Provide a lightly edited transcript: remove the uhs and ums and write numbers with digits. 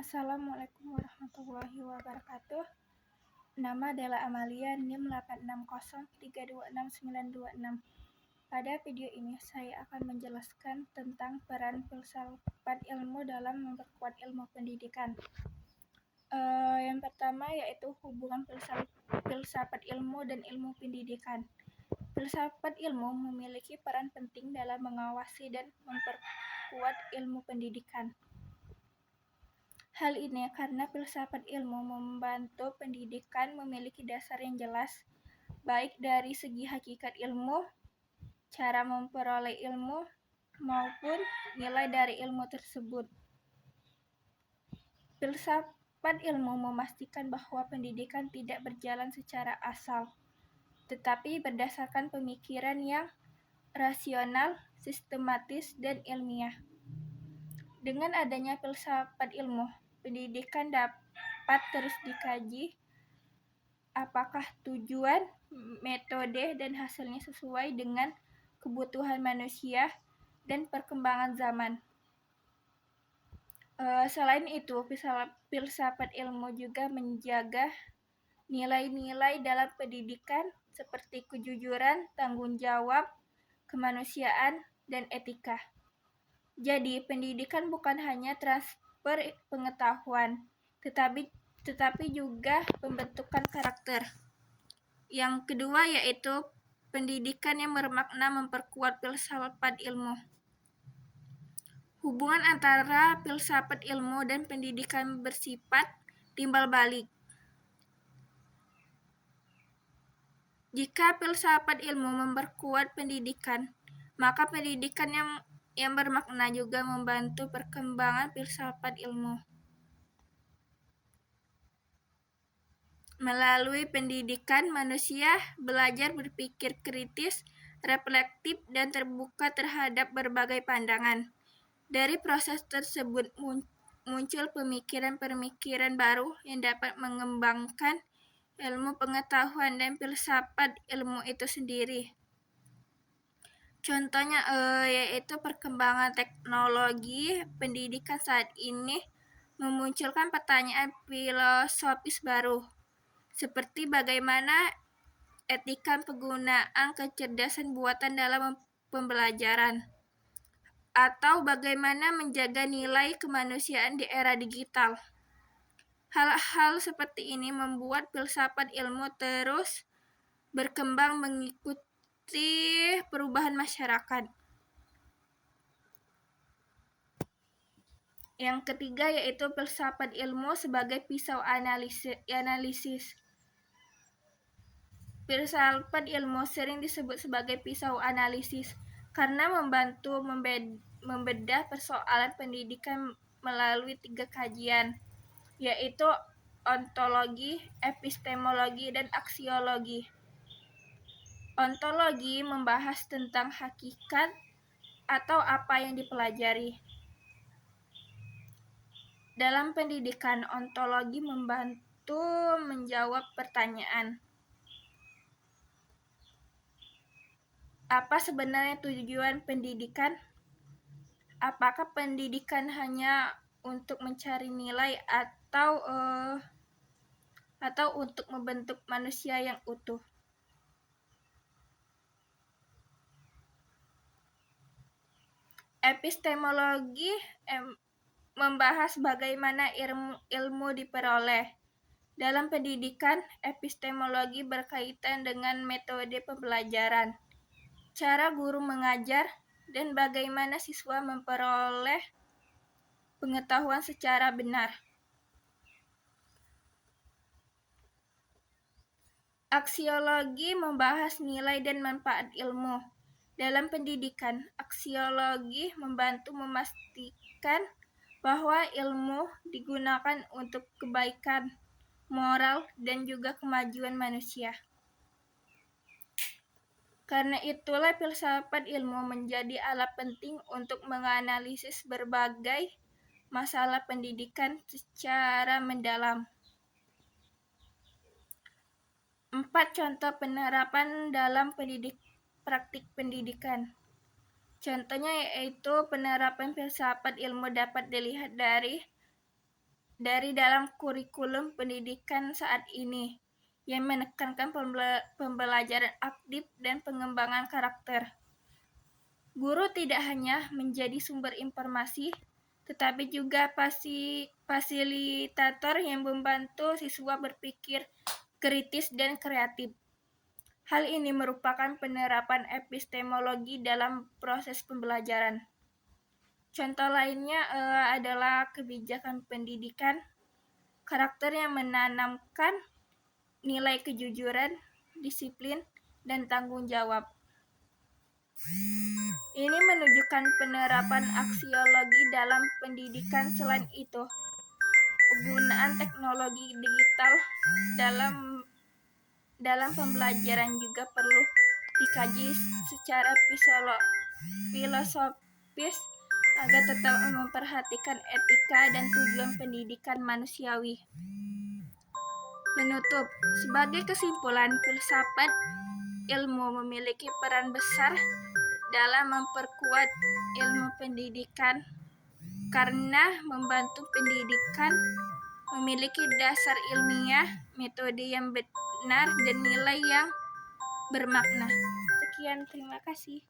Assalamualaikum warahmatullahi wabarakatuh. Nama Della Amalia, NIM 860326926. Pada video ini saya akan menjelaskan tentang peran filsafat ilmu dalam memperkuat ilmu pendidikan. Yang pertama yaitu hubungan filsafat ilmu dan ilmu pendidikan. Filsafat ilmu memiliki peran penting dalam mengawasi dan memperkuat ilmu pendidikan. Hal ini karena filsafat ilmu membantu pendidikan memiliki dasar yang jelas, baik dari segi hakikat ilmu, cara memperoleh ilmu, maupun nilai dari ilmu tersebut. Filsafat ilmu memastikan bahwa pendidikan tidak berjalan secara asal, tetapi berdasarkan pemikiran yang rasional, sistematis, dan ilmiah. Dengan adanya filsafat ilmu, pendidikan dapat terus dikaji apakah tujuan, metode, dan hasilnya sesuai dengan kebutuhan manusia dan perkembangan zaman. Selain itu, filsafat ilmu juga menjaga nilai-nilai dalam pendidikan seperti kejujuran, tanggung jawab, kemanusiaan, dan etika. Jadi, pendidikan bukan hanya transfer pengetahuan, tetapi juga pembentukan karakter. Yang kedua yaitu pendidikan yang bermakna memperkuat filsafat ilmu. Hubungan antara filsafat ilmu dan pendidikan bersifat timbal balik. Jika filsafat ilmu memperkuat pendidikan, maka pendidikan yang bermakna juga membantu perkembangan filsafat ilmu. Melalui pendidikan, manusia belajar berpikir kritis, reflektif, dan terbuka terhadap berbagai pandangan. Dari proses tersebut muncul pemikiran-pemikiran baru yang dapat mengembangkan ilmu pengetahuan dan filsafat ilmu itu sendiri. Contohnya yaitu perkembangan teknologi pendidikan saat ini memunculkan pertanyaan filosofis baru, seperti bagaimana etika penggunaan kecerdasan buatan dalam pembelajaran, atau bagaimana menjaga nilai kemanusiaan di era digital. Hal-hal seperti ini membuat filsafat ilmu terus berkembang mengikuti perubahan masyarakat. Yang ketiga yaitu filsafat ilmu sebagai pisau analisis. Filsafat ilmu sering disebut sebagai pisau analisis karena membantu membedah persoalan pendidikan melalui 3 kajian, yaitu ontologi, epistemologi, dan aksiologi. Ontologi membahas tentang hakikat atau apa yang dipelajari. Dalam pendidikan, ontologi membantu menjawab pertanyaan: apa sebenarnya tujuan pendidikan? Apakah pendidikan hanya untuk mencari nilai atau untuk membentuk manusia yang utuh? Epistemologi membahas bagaimana ilmu diperoleh. Dalam pendidikan, epistemologi berkaitan dengan metode pembelajaran, cara guru mengajar, dan bagaimana siswa memperoleh pengetahuan secara benar. Aksiologi membahas nilai dan manfaat ilmu. Dalam pendidikan, aksiologi membantu memastikan bahwa ilmu digunakan untuk kebaikan, moral, dan juga kemajuan manusia. Karena itulah filsafat ilmu menjadi alat penting untuk menganalisis berbagai masalah pendidikan secara mendalam. 4 contoh penerapan dalam praktik pendidikan. Contohnya yaitu penerapan filsafat ilmu dapat dilihat dari dari dalam kurikulum pendidikan saat ini, yang menekankan pembelajaran aktif dan pengembangan karakter. Guru tidak hanya menjadi sumber informasi, tetapi juga fasilitator yang membantu siswa berpikir kritis dan kreatif. Hal ini merupakan penerapan epistemologi dalam proses pembelajaran. Contoh lainnya adalah kebijakan pendidikan, karakter yang menanamkan nilai kejujuran, disiplin, dan tanggung jawab. Ini menunjukkan penerapan aksiologi dalam pendidikan. Selain itu, penggunaan teknologi digital dalam pembelajaran juga perlu dikaji secara filosofis agar tetap memperhatikan etika dan tujuan pendidikan manusiawi. Penutup, sebagai kesimpulan, filsafat ilmu memiliki peran besar dalam memperkuat ilmu pendidikan karena membantu pendidikan memiliki dasar ilmiah, metode yang benar, dan nilai yang bermakna. Sekian, terima kasih.